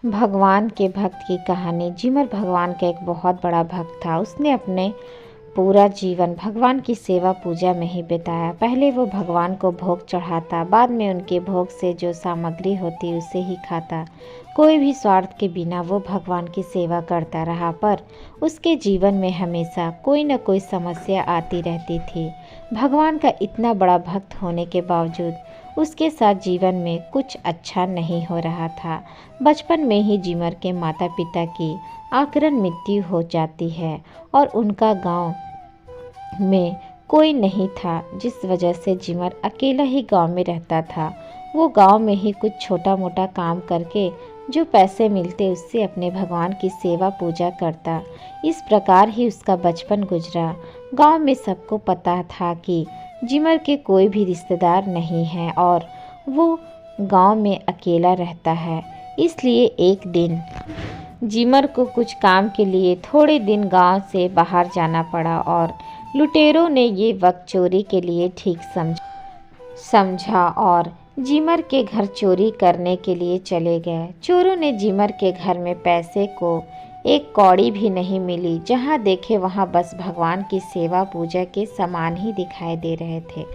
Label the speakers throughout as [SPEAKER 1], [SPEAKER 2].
[SPEAKER 1] भगवान के भक्त की कहानी। जिमर भगवान का एक बहुत बड़ा भक्त था। उसने अपने पूरा जीवन भगवान की सेवा पूजा में ही बिताया। पहले वो भगवान को भोग चढ़ाता, बाद में उनके भोग से जो सामग्री होती उसे ही खाता। कोई भी स्वार्थ के बिना वो भगवान की सेवा करता रहा, पर उसके जीवन में हमेशा कोई न कोई समस्या आती रहती थी। भगवान का इतना बड़ा भक्त होने के बावजूद उसके साथ जीवन में कुछ अच्छा नहीं हो रहा था। बचपन में ही जिमर के माता पिता की आकरण मृत्यु हो जाती है और उनका गांव में कोई नहीं था, जिस वजह से जिमर अकेला ही गांव में रहता था। वो गांव में ही कुछ छोटा मोटा काम करके जो पैसे मिलते उससे अपने भगवान की सेवा पूजा करता। इस प्रकार ही उसका बचपन गुजरा। गांव में सबको पता था कि जिमर के कोई भी रिश्तेदार नहीं है और वो गांव में अकेला रहता है। इसलिए एक दिन जिमर को कुछ काम के लिए थोड़े दिन गांव से बाहर जाना पड़ा और लुटेरों ने ये वक्त चोरी के लिए ठीक समझा और जिमर के घर चोरी करने के लिए चले गए। चोरों ने जिमर के घर में पैसे को एक कौड़ी भी नहीं मिली। जहाँ देखे वहाँ बस भगवान की सेवा पूजा के सामान ही दिखाई दे रहे थे।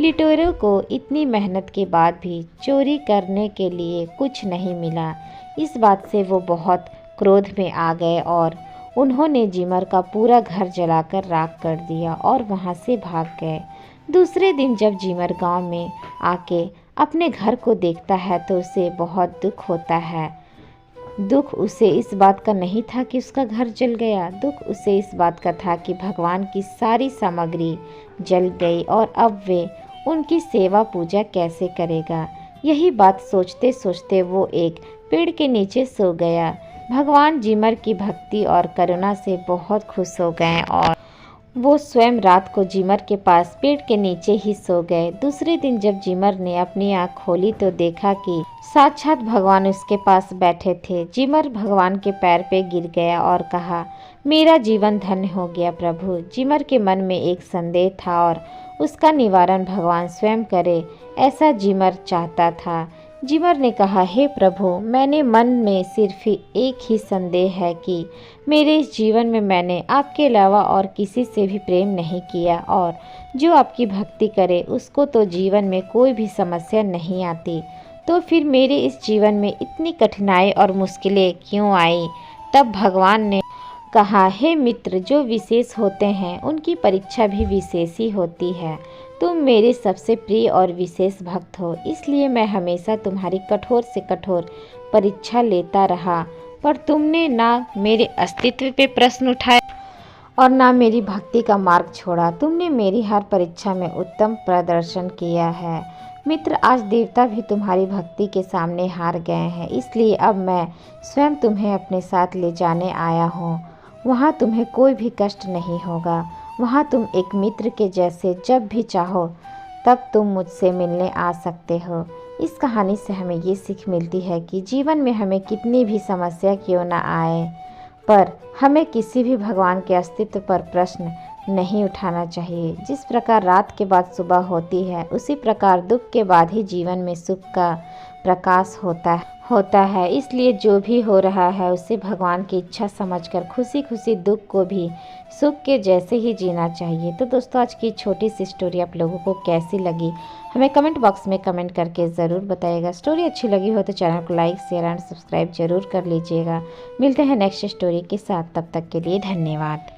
[SPEAKER 1] लुटेरों को इतनी मेहनत के बाद भी चोरी करने के लिए कुछ नहीं मिला। इस बात से वो बहुत क्रोध में आ गए और उन्होंने जिमर का पूरा घर जलाकर राख कर दिया और वहाँ से भाग गए। दूसरे दिन जब जिमर गांव में आके अपने घर को देखता है तो उसे बहुत दुख होता है। दुख उसे इस बात का नहीं था कि उसका घर जल गया, दुख उसे इस बात का था कि भगवान की सारी सामग्री जल गई और अब वे उनकी सेवा पूजा कैसे करेगा। यही बात सोचते सोचते वो एक पेड़ के नीचे सो गया। भगवान जिमर की भक्ति और करुणा से बहुत खुश हो गए और वो स्वयं रात को जिमर के पास पेड़ के नीचे ही सो गए। दूसरे दिन जब जिमर ने अपनी आँख खोली तो देखा कि साक्षात भगवान उसके पास बैठे थे। जिमर भगवान के पैर पे गिर गया और कहा, मेरा जीवन धन्य हो गया प्रभु। जिमर के मन में एक संदेह था और उसका निवारण भगवान स्वयं करे, ऐसा जिमर चाहता था। जिमर ने कहा, हे प्रभु, मैंने मन में सिर्फ एक ही संदेह है कि मेरे इस जीवन में मैंने आपके अलावा और किसी से भी प्रेम नहीं किया और जो आपकी भक्ति करे उसको तो जीवन में कोई भी समस्या नहीं आती, तो फिर मेरे इस जीवन में इतनी कठिनाई और मुश्किलें क्यों आई। तब भगवान ने कहा, हे मित्र, जो विशेष होते हैं उनकी परीक्षा भी विशेष ही होती है। तुम मेरे सबसे प्रिय और विशेष भक्त हो, इसलिए मैं हमेशा तुम्हारी कठोर से कठोर परीक्षा लेता रहा, पर तुमने ना मेरे अस्तित्व पे प्रश्न उठाए और ना मेरी भक्ति का मार्ग छोड़ा। तुमने मेरी हर परीक्षा में उत्तम प्रदर्शन किया है। मित्र, आज देवता भी तुम्हारी भक्ति के सामने हार गए हैं, इसलिए अब मैं स्वयं तुम्हें अपने साथ ले जाने आया हूँ। वहाँ तुम्हें कोई भी कष्ट नहीं होगा। वहाँ तुम एक मित्र के जैसे जब भी चाहो तब तुम मुझसे मिलने आ सकते हो। इस कहानी से हमें ये सीख मिलती है कि जीवन में हमें कितनी भी समस्या क्यों ना आए, पर हमें किसी भी भगवान के अस्तित्व पर प्रश्न नहीं उठाना चाहिए। जिस प्रकार रात के बाद सुबह होती है, उसी प्रकार दुख के बाद ही जीवन में सुख का प्रकाश होता है। इसलिए जो भी हो रहा है उसे भगवान की इच्छा समझकर खुशी खुशी दुख को भी सुख के जैसे ही जीना चाहिए। तो दोस्तों, आज की छोटी सी स्टोरी आप लोगों को कैसी लगी हमें कमेंट बॉक्स में कमेंट करके ज़रूर बताइएगा। स्टोरी अच्छी लगी हो तो चैनल को लाइक, शेयर एंड सब्सक्राइब जरूर कर लीजिएगा। मिलते हैं नेक्स्ट स्टोरी के साथ, तब तक के लिए धन्यवाद।